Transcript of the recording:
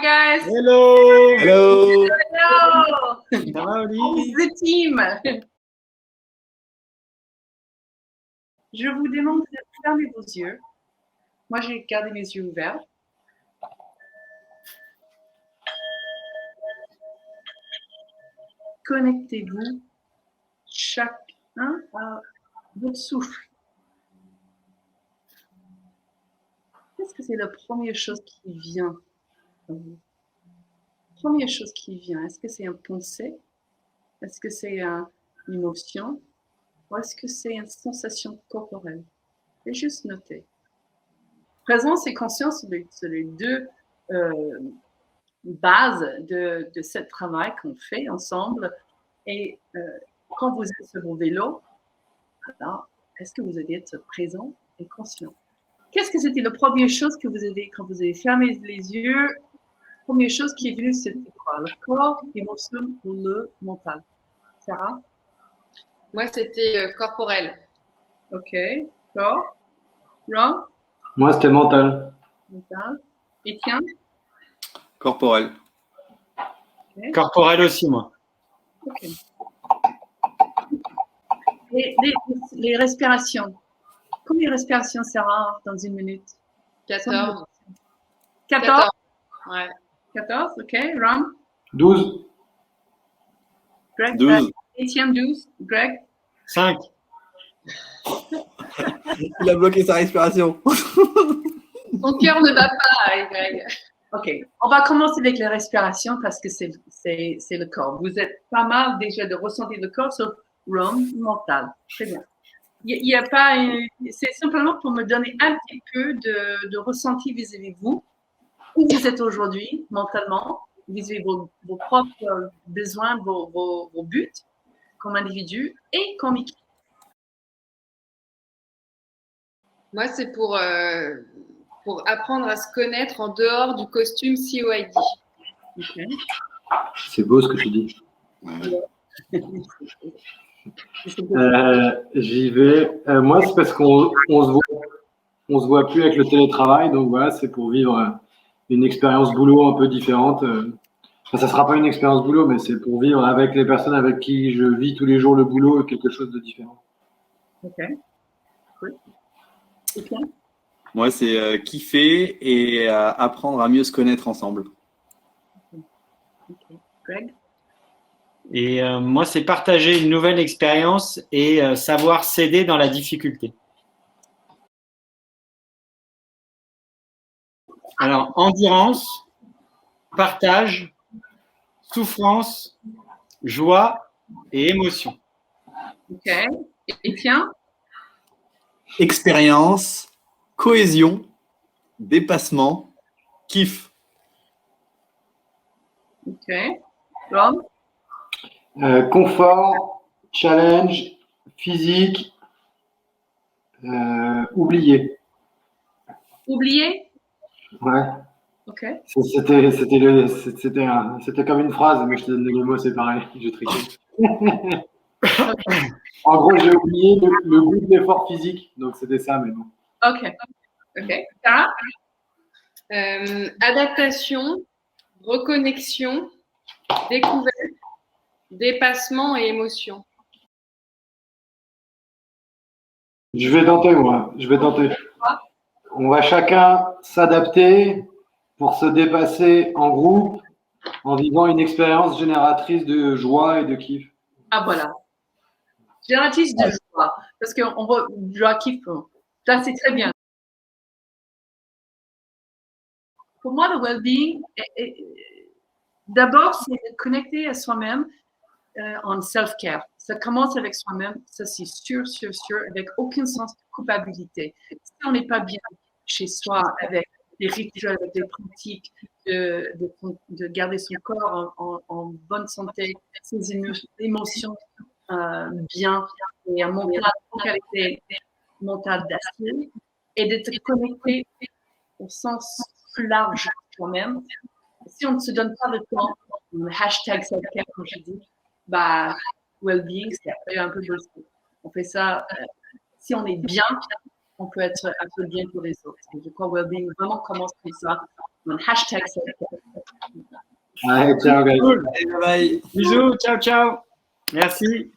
guys. Hello. Hello. Hello. Ça va, Oli? The team. Je vous demande de fermer vos yeux. Moi, j'ai gardé mes yeux ouverts. Connectez-vous chacun à votre souffle. Qu'est-ce que c'est la première chose qui vient à vous? Première chose qui vient, est-ce que c'est une pensée? Est-ce que c'est une émotion? Ou est-ce que c'est une sensation corporelle? Et juste noter. Présence et conscience, c'est les deux bases de ce travail qu'on fait ensemble. Et quand vous êtes sur vos vélos, alors, est-ce que vous allez être présent et conscient? Qu'est-ce que c'était la première chose que vous avez, quand vous avez fermé les yeux, la première chose qui est venue, c'était quoi? Le corps, l'émotion ou le mental? Sarah? Moi, c'était corporel. Ok. Corps? Ron? Moi, c'était mental. Mental. Étienne? Corporel. Okay. Corporel aussi, moi. Ok. Les respirations. Combien de respirations, Sarah, dans une minute? 14. 14? Ouais. 14, ok. Ron? 12. Greg? 12. Étienne, 12. Greg? 5. Il a bloqué sa respiration. Son cœur ne bat pas, Greg. Ok. On va commencer avec les respirations parce que c'est le corps. Vous êtes pas mal déjà de ressentir le corps sur Ron, mental. Très bien. Il y a pas, c'est simplement pour me donner un petit peu de ressenti vis-à-vis de vous, où vous êtes aujourd'hui mentalement, vis-à-vis de vos propres besoins, vos buts comme individu et comme équipe. Moi, c'est pour apprendre à se connaître en dehors du costume COID. Okay. C'est beau ce que tu dis. J'y vais. Moi, c'est parce qu'on se voit plus avec le télétravail, donc voilà, c'est pour vivre une expérience boulot un peu différente. Enfin, ça sera pas une expérience boulot, mais c'est pour vivre avec les personnes avec qui je vis tous les jours le boulot quelque chose de différent. Ok. Cool. Et bien? Moi, c'est kiffer et apprendre à mieux se connaître ensemble. Okay. Greg? Et moi, c'est partager une nouvelle expérience et savoir s'aider dans la difficulté. Alors, endurance, partage, souffrance, joie et émotion. Ok. Et tiens? Expérience, cohésion, dépassement, kiff. Ok. Ron? Confort, challenge, physique, oublier. Oublier? Ouais. Ok. C'était comme une phrase, mais je te donne les mots, c'est pareil. J'ai triché. En gros, j'ai oublié le goût de l'effort physique, donc c'était ça, mais bon. Ok. Ok. Sarah? Adaptation, reconnexion, découverte, dépassement et émotion. Je vais tenter, moi. Je vais tenter. On va chacun s'adapter pour se dépasser en groupe en vivant une expérience génératrice de joie et de kiff. Ah, voilà. Génératrice de joie. Parce qu'on voit joie, kiff. Ça, c'est très bien. Pour moi, le well-being, d'abord, c'est de connecter à soi-même en self-care. Ça commence avec soi-même, ça c'est sûr, avec aucun sens de culpabilité. Si on n'est pas bien chez soi, avec des rituels, avec des pratiques, de garder son corps en bonne santé, ses émotions bien, et un mental, une qualité mentale d'acier, et d'être connecté au sens plus large de soi-même. Si on ne se donne pas le temps, le hashtag self-care, comme je dis, bah, well-being, c'est après un peu bullshit. On fait ça, si on est bien, on peut être un peu bien pour les autres. Et je crois well-being vraiment commence comme ça, un hashtag self-care. Allez, ciao, guys. Cool. Allez, bye bye. Bisous, ciao, ciao. Merci.